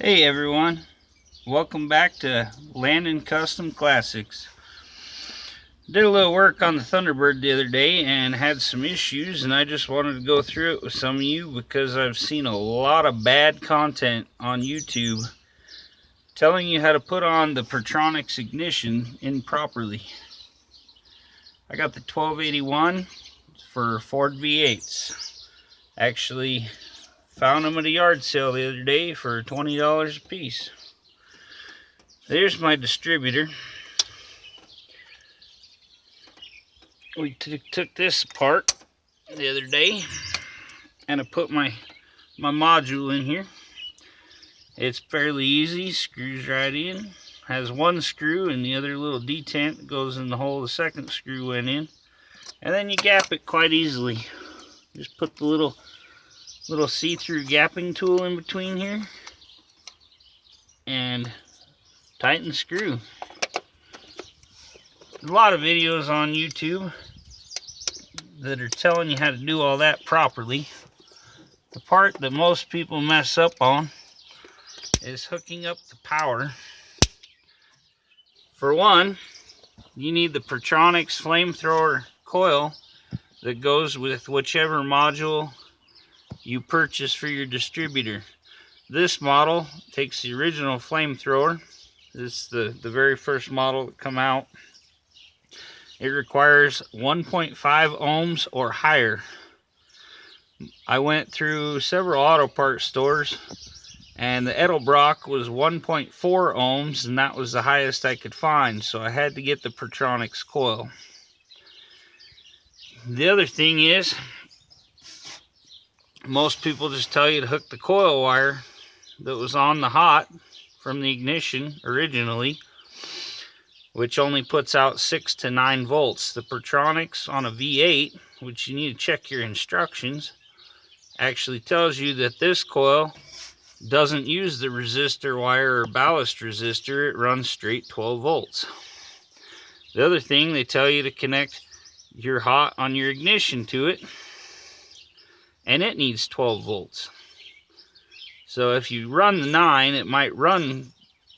Hey everyone, welcome back to Landon Custom Classics. Did a little work on the Thunderbird the other day and had some issues, and I just wanted to go through it with some of you because I've seen a lot of bad content on YouTube telling you how to put on the Pertronix ignition improperly. I got the 1281 for Ford V8s. Actually found them at a yard sale the other day for $20 a piece. There's my distributor. We took this apart the other day and I put my module in here. It's fairly easy, screws right in. Has one screw and the other little detent that goes in the hole the second screw went in. And then you gap it quite easily. Just put the little see-through gapping tool in between here and tighten the screw. There's a lot of videos on YouTube that are telling you how to do all that properly. The part that most people mess up on is hooking up the power. For one, you need the Pertronix flamethrower coil that goes with whichever module you purchase for your distributor. This model takes the original flamethrower. This is the very first model that come out. It requires 1.5 ohms or higher. I went through several auto parts stores and the Edelbrock was 1.4 ohms, and that was the highest I could find, so I had to get the Pertronix coil. The other thing is, most people just tell you to hook the coil wire that was on the hot from the ignition originally, which only puts out 6 to 9 volts. The Pertronix on a V8, which you need to check your instructions, actually tells you that this coil doesn't use the resistor wire or ballast resistor. It runs straight 12 volts. The other thing, they tell you to connect your hot on your ignition to it, and it needs 12 volts. So if you run the 9, it might run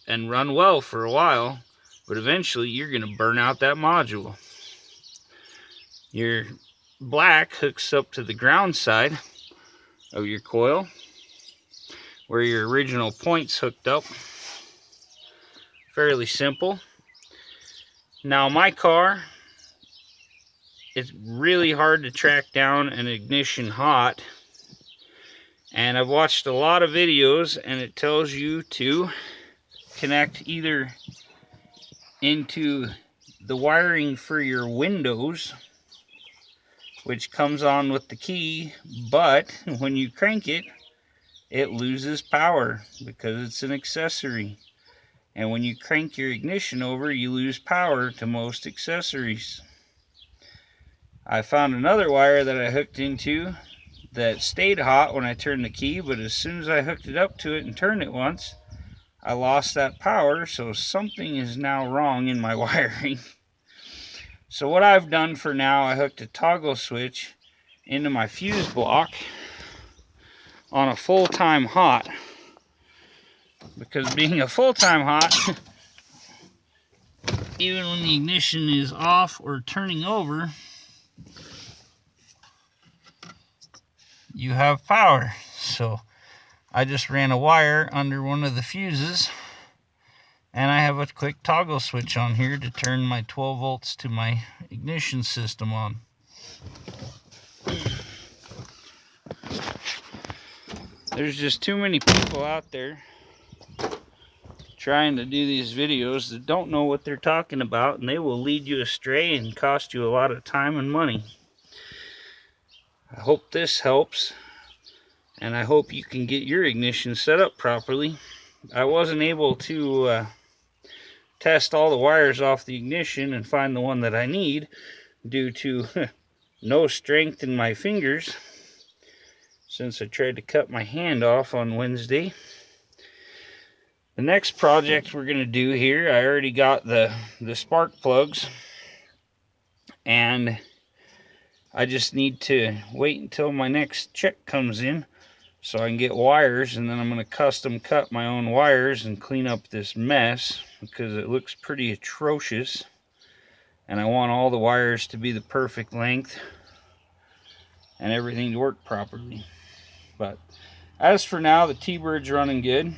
and run well for a while, but eventually you're going to burn out that module. Your black hooks up to the ground side of your coil where your original point's hooked up. Fairly simple. Now my car, it's really hard to track down an ignition hot, and I've watched a lot of videos and it tells you to connect either into the wiring for your windows, which comes on with the key, but when you crank it, it loses power because it's an accessory. And when you crank your ignition over, you lose power to most accessories. I found another wire that I hooked into that stayed hot when I turned the key, but as soon as I hooked it up to it and turned it once, I lost that power, so something is now wrong in my wiring. So what I've done for now, I hooked a toggle switch into my fuse block on a full-time hot, because being a full-time hot, even when the ignition is off or turning over, you have power. So I just ran a wire under one of the fuses, and I have a quick toggle switch on here to turn my 12 volts to my ignition system on. There's just too many people out there trying to do these videos that don't know what they're talking about, and they will lead you astray and cost you a lot of time and money. I hope this helps, and I hope you can get your ignition set up properly. I wasn't able to test all the wires off the ignition and find the one that I need due to no strength in my fingers since I tried to cut my hand off on Wednesday. The next project we're going to do here, I already got the spark plugs, and I just need to wait until my next check comes in so I can get wires, and then I'm going to custom cut my own wires and clean up this mess because it looks pretty atrocious, and I want all the wires to be the perfect length and everything to work properly. But as for now, the T-Bird's running good.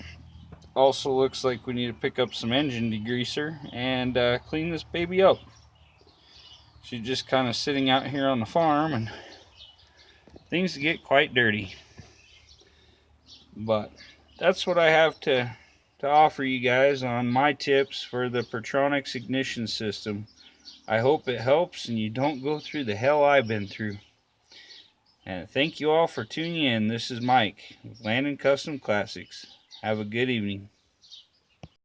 Also looks like we need to pick up some engine degreaser and clean this baby up. She's just kind of sitting out here on the farm, and things get quite dirty. But that's what I have to offer you guys on my tips for the Pertronix ignition system. I hope it helps and you don't go through the hell I've been through. And thank you all for tuning in. This is Mike with Landon Custom Classics. Have a good evening.